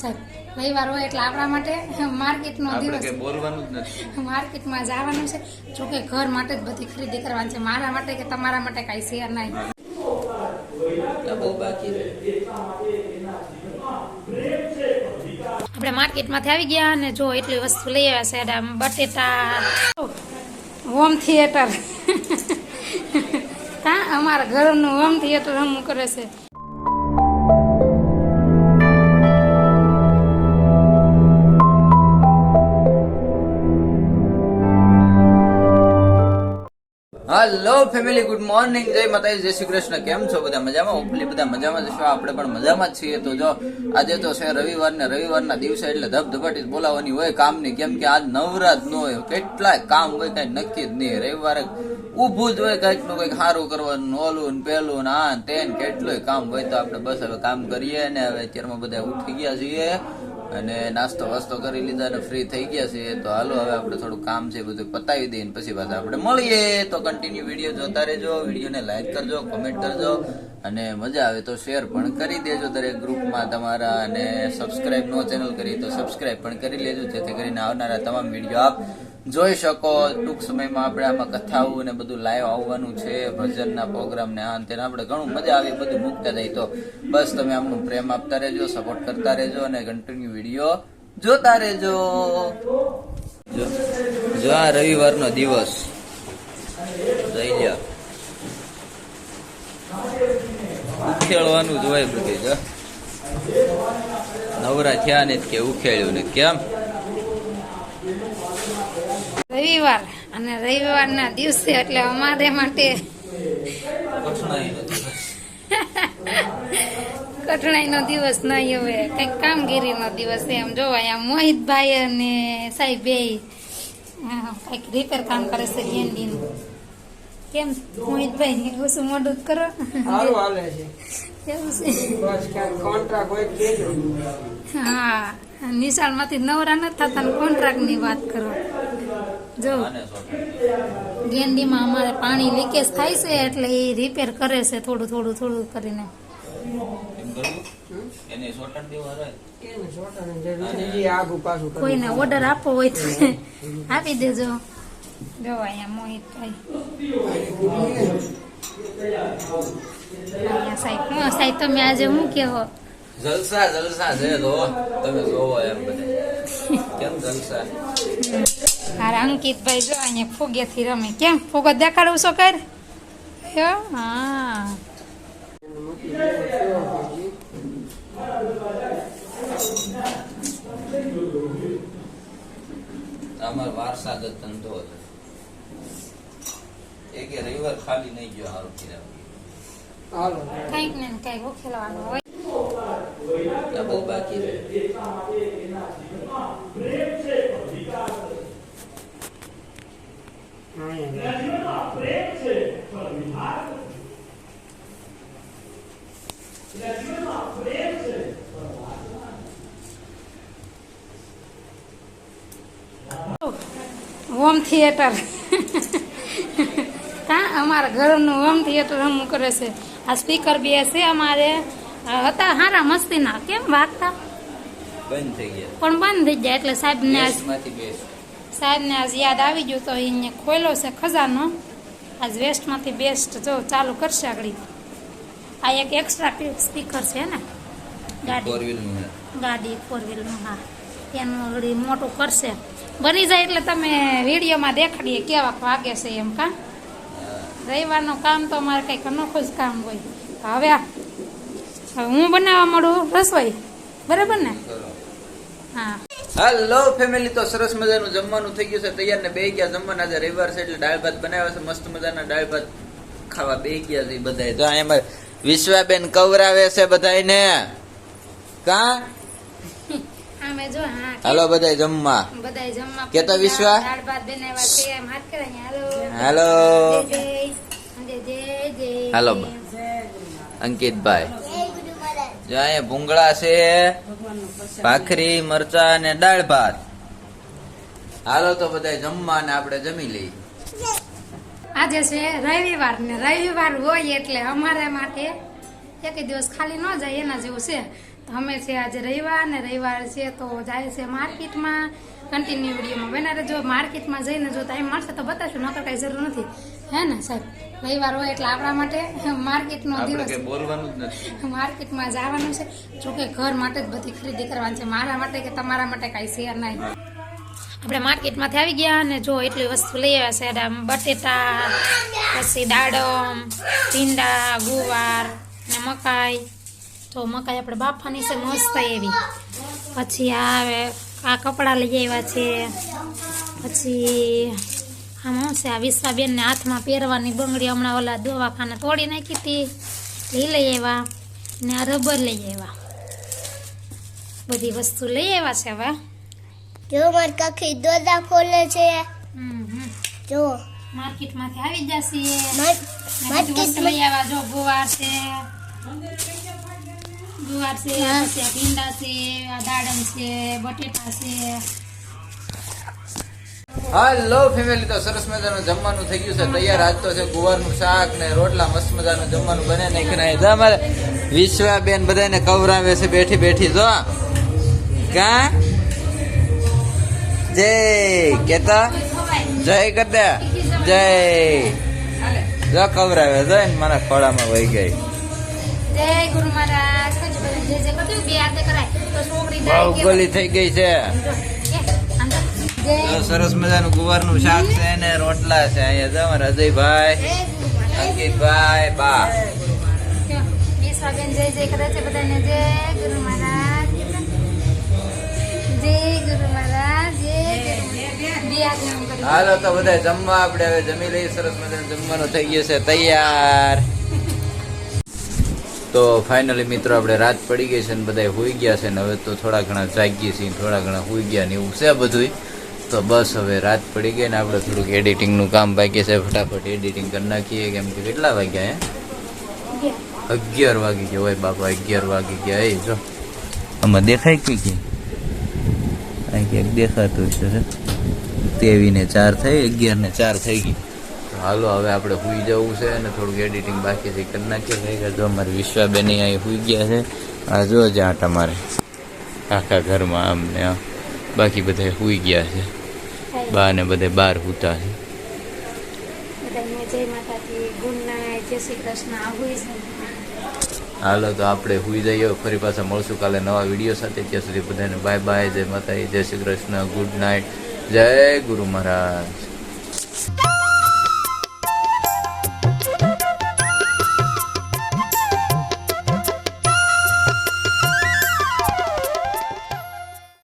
સાહેબ રવિવાર હોય એટલે આપણા માટે માર્કેટનો દિવસ બોલવાનું જ નથી. માર્કેટમાં જવાનું છે. જોકે ઘર માટે જ બધી ખરીદી કરવાની છે, મારા માટે કે તમારા માટે કાંઈ શેર નહીં. બહુ બાકી આપણે માર્કેટમાંથી આવી ગયા અને જો એટલી વસ્તુ લઈ આવ્યા છે. બટેટા, હોમ થિયેટર હા અમારા ઘરનું હોમ થિયેટર હમું કરે છે. હેલો ફેમિલી, ગુડ મોર્નિંગ, જય માતાજી, જય શ્રી કૃષ્ણ. કેમ છો બધા? મજામાં? હોપફુલી બધા મજામાં જશો. આપણે પણ મજામાં જ છીએ. તો જો આજે તો છે રવિવાર ને રવિવારના દિવસે એટલે ધબધબાટી બોલાવવાની હોય કામની, કેમ કે આજ નવરાત ન હોય, કેટલાય કામ હોય, કઈ નક્કી જ નહીં. રવિવારે ઊભું જ હોય, કઈક નું કઈક સારું કરવાનું, ઓલું ને પેલું ને આ તેન કેટલું કામ હોય. તો આપણે બસ હવે કામ કરીએ ને હવે અત્યારમાં બધા ઉઠી ગયા છીએ અને નાસ્તો વાસ્તો કરી લીધા ને ફ્રી થઈ ગયા છે. તો હાલો હવે આપણે થોડું કામ છે બધું પતાવી દઈએ પછી પાછા આપણે મળીએ. તો કન્ટિન્યુ વિડીયો જોતા રહેજો, વિડીયોને લાઈક કરજો, કમેન્ટ કરજો અને મજા આવે તો શેર પણ કરી દેજો દરેક ગ્રુપમાં તમારા. અને સબસ્ક્રાઇબ નો ચેનલ કરી તો સબસ્ક્રાઇબ પણ કરી લેજો, જેથી કરીને આવનારા તમામ વિડીયો આપ જોઈ શકો. ટૂંક સમયમાં આપણે આમાં કથાઓ ને બધું લાઈવ આવવાનું છે, ભજનના પ્રોગ્રામ ને આ તેને આપણે ઘણું મજા આવે બધું મૂકતા જાય. તો બસ તમે આમનું પ્રેમ આપતા રહેજો, સપોર્ટ કરતા રહેજો અને કન્ટિન્યુ વિડીયો જોતા રહેજો. જો આ રવિવારનો દિવસ જઈ લ્યો, ઉખેડવાનું જ હોય બધું. જો નવરા થયા ને કે ઉખેડ્યું ને કેમ રવિવાર અને રવિવારના દિવસે એટલે અમારે માટે કઠણાઈનો દિવસ નહીં, હવે કંઈક કામગીરીનો દિવસ એમ જોવાય. આમ મોહિતભાઈ અને સાહેબ બે કંઈક રિપેર કામ કરે છે ગેંડીનું. કેમ મોહિતભાઈ ઓછું મોડું કરો? કેવું છે? હા, નિશાળમાંથી નવરા નથી થતા ને કોન્ટ્રાક્ટની વાત કરો. જો ગેંડીમાં અમારે પાણી લીકેજ થાય છે એટલે એ રિપેર કરે છે થોડું થોડું થોડું કરીને. કોઈને ઓર્ડર આપવો હોય તો આપી દેજો. જો અહીંયા મોહિતભાઈ, અહીંયા સાહેબ તમે આજે શું કેવો? જલસા જલસા છે. તો તમે જોવો એમ બધા કેમ જલસા. હારે અંકિતભાઈ જો અહીંયા ફુગેથી રમે. કેમ ફુગો દેખાડું છો કર? હા, અમારો વારસાગત ધંધો હતો. એક રવિવાર ખાલી નહીં ગયો. સારું કઈક ને કઈક ઉખેલવાનું હોય. બહુ બાકી રહે. હોમ થિયેટર હા અમારા ઘરનું હોમ થિયેટર હમું કરે છે. આ સ્પીકર બે છે અમારે, હતા હારા મસ્તીના, કેમ વાગતા બંધ થઈ ગયા પણ બંધ થઈ જાય એટલે સાહેબને આજ યાદ આવી ગયું તો એને ખોલ્યો છે ખજાનો. આજ વેસ્ટમાંથી બેસ્ટ જો ચાલુ કરશે આગળ. આ એક એક્સ્ટ્રા સ્પીકર છે ને ગાડી ફોર વ્હીલનું. હા, એનું આગળ મોટું કરશે. બની જાય એટલે તમે વિડીયોમાં દેખાડીએ કેવા વાગે છે એમ. કા રવિવારનું કામ તો અમારે કંઈક અનોખું જ કામ હોય. હવે હું બનાવવા મળું રસોઈ, બરાબર ને? હા. હેલો ફેમિલી, તો સરસ મજાનું જમવાનું થઈ ગયું છે તૈયાર ને બે ગયા જમવાના. આજે રવિવાર છે એટલે દાળ ભાત બનાવ્યા છે, મસ્ત મજાના દાળ ભાત ખાવા બે ગયા છે બધા. તો અહીંયા વિશ્વાબેન કવરાવે છે બધાને. કા હાલો બધા જમવા. કેતો વિશ્વા હાલો હાલો. અંકિતભાઈ જો અહીંયા ભૂંગળા છે, ભાખરી, મરચા અને દાળ ભાત. હાલો તો બધા જમવા ને આપણે જમી લઈએ. આજે છે રવિવાર ને રવિવાર હોય એટલે અમારા માટે એક દિવસ ખાલી ન જાય એના જેવું છે. અમે છે આજે રવિવાર ને રવિવાર છે તો જાય છે માર્કેટમાં. કન્ટિન્યુ વિડીયોમાં બના રહેજો. માર્કેટમાં જઈને જો ટાઈમ મળશે તો બતાવશું, નકર કઈ જરૂર નથી, હે ને સાહેબ? રવિવાર હોય એટલે આપણા માટે માર્કેટનો આપણે દિવસ, કઈ બોલવાનું જ નથી. માર્કેટમાં જવાનું છે. જોકે ઘર માટે જ બધી ખરીદી કરવાની છે, મારા માટે કે તમારા માટે કાંઈ શેર નહીં. આપણે માર્કેટમાંથી આવી ગયા અને જો એટલી વસ્તુ લઈ આવ્યા છે. બટેટા, પછી દાડમ, ભીંડા, ગુવાર ને મકાઈ. તો મકાઈ આપણે બાફવાની છે મસ્ત એવી. પછી આ કપડાં લઈ આવ્યા છે. પછી આમાં શું છે, આ વિશ્વાબેનને હાથમાં પહેરવાની બંગડી હમણાં ઓલા દવાખાને તોડી નાખી હતી, એ લઈ આવ્યા. ને આ રબર લઈ આવ્યા. બધી વસ્તુ લઈ આવ્યા છે. હવે જો મારી કાકી દોરા ખોલે છે. જો માર્કેટમાંથી આવી જશે. માર્કેટ લઈ આવ્યા. જો ગુવાર છે, પછી આ ભીંડા છે, આ દાડમ છે, બટેટા છે. હાલો ફેમિલી, તો સરસ મજાનું જમવાનું થઈ ગયું છે તૈયાર. આજ તો છે ગુવારનું શાક ને રોટલા, મસ્ત મજાનું જમવાનું બને નાખ્યું. અમારે વિશ્વાબેન બધાને કવરાવે છે બેઠી બેઠી. જો કા જય કેતા જય કરતા જય જો કવરાવે જો ને મારા ખોળામાં વહી ગઈ. જય ગુરુ મહારાજ. જે જે બધું બે હાથે કરાય તો છોકરી બહુ ગોલી થઈ ગઈ છે. તો સરસ મજાનું ગુવારનું શાક છે ને રોટલા છે. અહીંયા જો અમારા અજયભાઈ, અંકિતભાઈ, બા. વિશ્વાબેન જય જય કરે છે બધાને. જય ગુરુ મહારાજ, જય ગુરુ મહારાજ, જય બે હાથે આમ કરી. હાલો તો બધા જમવા આપણે હવે જમી લઈએ. સરસ મજાનું જમવાનું થઈ ગયું છે તૈયાર. તો ફાઇનલી મિત્રો આપણે રાત પડી ગઈ છે ને બધા હુઈ ગયા છે ને હવે તો થોડા ઘણા જાગીએ છીએ, થોડા ઘણા હુઈ ગયા ને એવું છે બધું. તો બસ હવે રાત પડી ગઈ ને આપણે થોડુંક એડિટિંગનું કામ બાકી છે, ફટાફટ એડિટિંગ કરી નાખીએ. કેમ કે કેટલા વાગ્યા? 11 વાગી ગયા હોય બાપા, 11 વાગી ગયા. એ જો આમાં દેખાય કે અહીં ક્યાંક દેખાતું છે. 23 ને 4 થઈ, 11 ને 4 થઈ ગઈ. હાલો હવે આપણે સુઈ જવું છે અને થોડુંક એડિટિંગ બાકી છે કરી નાખીએ. જો અમારે વિશ્વાબેન અહીં સુઈ ગયા છે. આ જો જ્યાં તમારે આખા ઘરમાં આમ ને આમ, બાકી બધા સુઈ ગયા છે. બા ને બધે બહાર સૂતા છે. બધાને જય માતાજી, ગુડ નાઇટ, જય શ્રી કૃષ્ણ. આવું છે. હાલો તો આપણે સુઈ જઈએ. ફરી પાછા મળશું કાલે નવા વિડીયો સાથે. ત્યાં સુધી બધાને બાય બાય, જય માતાજી, જય શ્રી કૃષ્ણ, ગુડ નાઇટ, જય ગુરુ મહારાજ.